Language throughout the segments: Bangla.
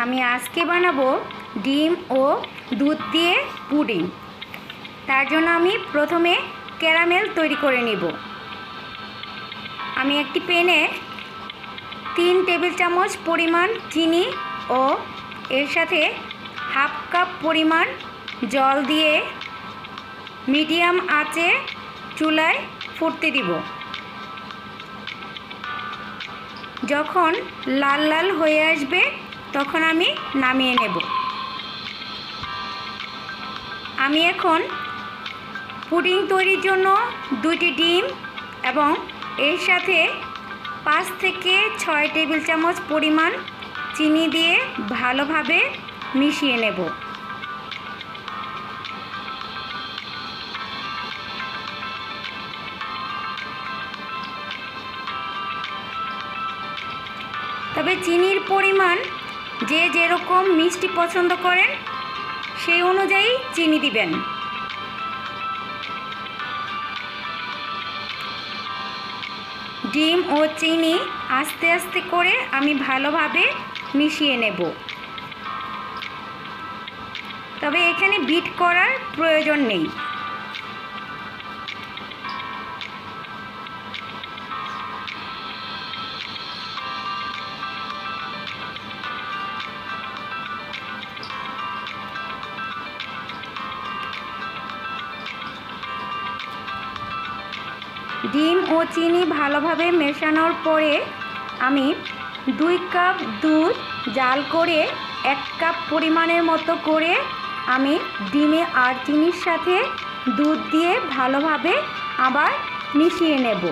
আমি আজকে বানাবো ডিম ও দুধ দিয়ে পুডিং। তার জন্য আমি প্রথমে ক্যারামেল তৈরি করে নেব। আমি একটি প্যানে 3 টেবিল চামচ পরিমাণ চিনি ও এর সাথে হাফ কাপ পরিমাণ জল দিয়ে মিডিয়াম আঁচে চুলায় ফুটতে দিব। যখন লাল লাল হয়ে আসবে তখন আমি নামিয়ে নেব। আমি এখন পুডিং তৈরির জন্য 2টি ডিম এবং এর সাথে 5 থেকে 6 টেবিল চামচ পরিমাণ চিনি দিয়ে ভালোভাবে মিশিয়ে নেব। তবে চিনির পরিমাণ যে যেরকম মিষ্টি পছন্দ করেন সেই অনুযায়ী চিনি দিবেন। ডিম ও চিনি আস্তে আস্তে করে আমি ভালোভাবে মিশিয়ে নেব। তবে এখানে বিট করার প্রয়োজন নেই। ডিম ও চিনি ভালোভাবে মেশানোর পরে আমি 2 কাপ দুধ জাল করে 1 কাপ পরিমাণের মতো করে আমি ডিমে আর চিনির সাথে দুধ দিয়ে ভালোভাবে আবার মিশিয়ে নেব।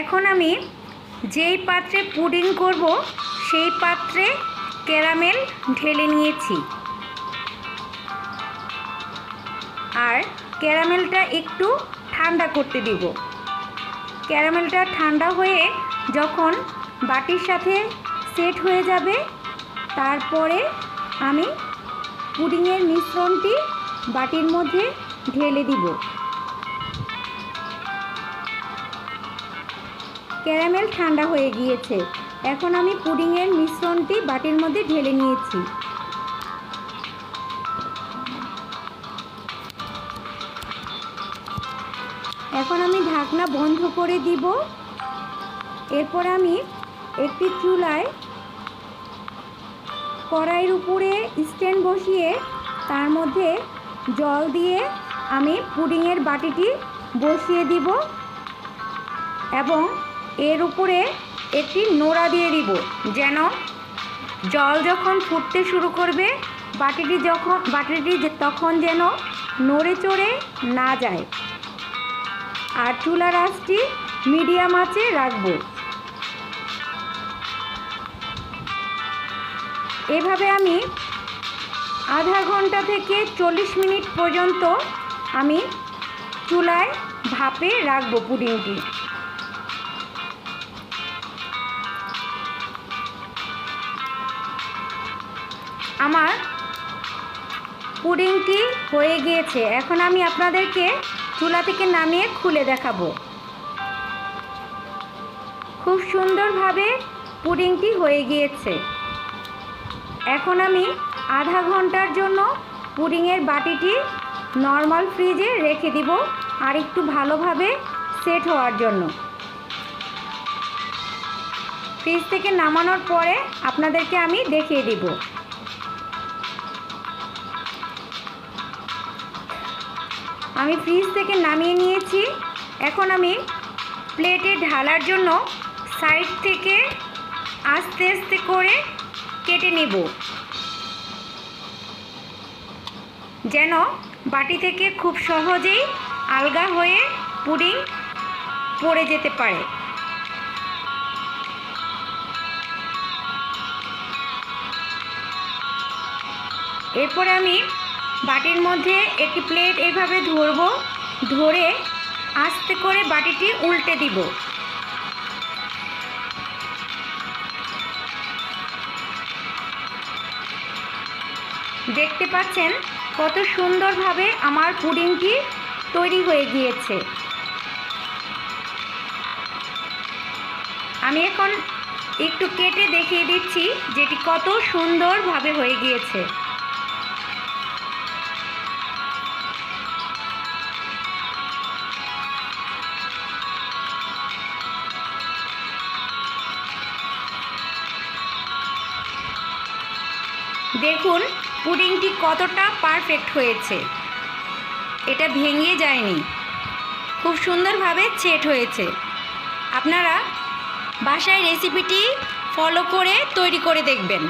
এখন আমি যেই পাত্রে পুডিং করব সেই পাত্রে ক্যারামেল ঢেলে নিয়েছি। আর ক্যারামেলটা একটু ঠান্ডা করতে দিব। ক্যারামেলটা ঠান্ডা হয়ে যখন বাটির সাথে সেট হয়ে যাবে তারপরে আমি পুডিংয়ের মিশ্রণটি বাটির মধ্যে ঢেলে দিব। ক্যারামেল ঠান্ডা হয়ে গিয়েছে। এখন আমি পুডিংয়ের মিশ্রণটি বাটির মধ্যে ঢেলে নিয়েছি। এখন আমি ঢাকনা বন্ধ করে দিব। এরপর আমি একটি চুলায় কড়াইয়ের উপরে স্ট্যান্ড বসিয়ে তার মধ্যে জল দিয়ে আমি পুডিংয়ের বাটিটি বসিয়ে দিব এবং এর উপরে একটি নোড়া দিয়ে দিব, যেন জল যখন ফুটতে শুরু করবে বাটিটি তখন যেন নড়ে চড়ে না যায়। আর চুলার আঁচটি মিডিয়াম আঁচে রাখব। এভাবে আমি আধা ঘন্টা থেকে 40 মিনিট পর্যন্ত আমি চুলায় ভাপে রাখব পুডিংটি। আমার পুডিংটি হয়ে গিয়েছে। এখন আমি আপনাদেরকে চুলা থেকে নামিয়ে খুলে দেখাবো। খুব সুন্দরভাবে পুডিংটি হয়ে গিয়েছে। এখন আমি আধা ঘন্টার জন্য পুডিংয়ের বাটিটি নর্মাল ফ্রিজে রেখে দিব আর একটু ভালোভাবে সেট হওয়ার জন্য। ফ্রিজ থেকে নামানোর পরে আপনাদেরকে আমি দেখিয়ে দিব। আমি ফ্রিজ থেকে নামিয়ে নিয়েছি। এখন আমি প্লেটে ঢালার জন্য সাইড থেকে আস্তে আস্তে করে কেটে নেব, যেন বাটি থেকে খুব সহজেই আলগা হয়ে পুডিং পড়ে যেতে পারে। এরপরে আমি বাটির মধ্যে একটি প্লেট এভাবে ধরব, ধরে আস্তে করে বাটিটি উল্টে দিব। দেখতে পাচ্ছেন কত সুন্দরভাবে আমার পুডিংটি তৈরি হয়ে গিয়েছে। আমি এখন একটু কেটে দেখিয়ে দিচ্ছি যেটি কত সুন্দরভাবে হয়ে গিয়েছে। দেখুন পুডিংটি কতটা পারফেক্ট হয়েছে, এটা ভেঙে যায়নি, খুব সুন্দরভাবে সেট হয়েছে। আপনারা বাসায় রেসিপিটি ফলো করে তৈরি করে দেখবেন।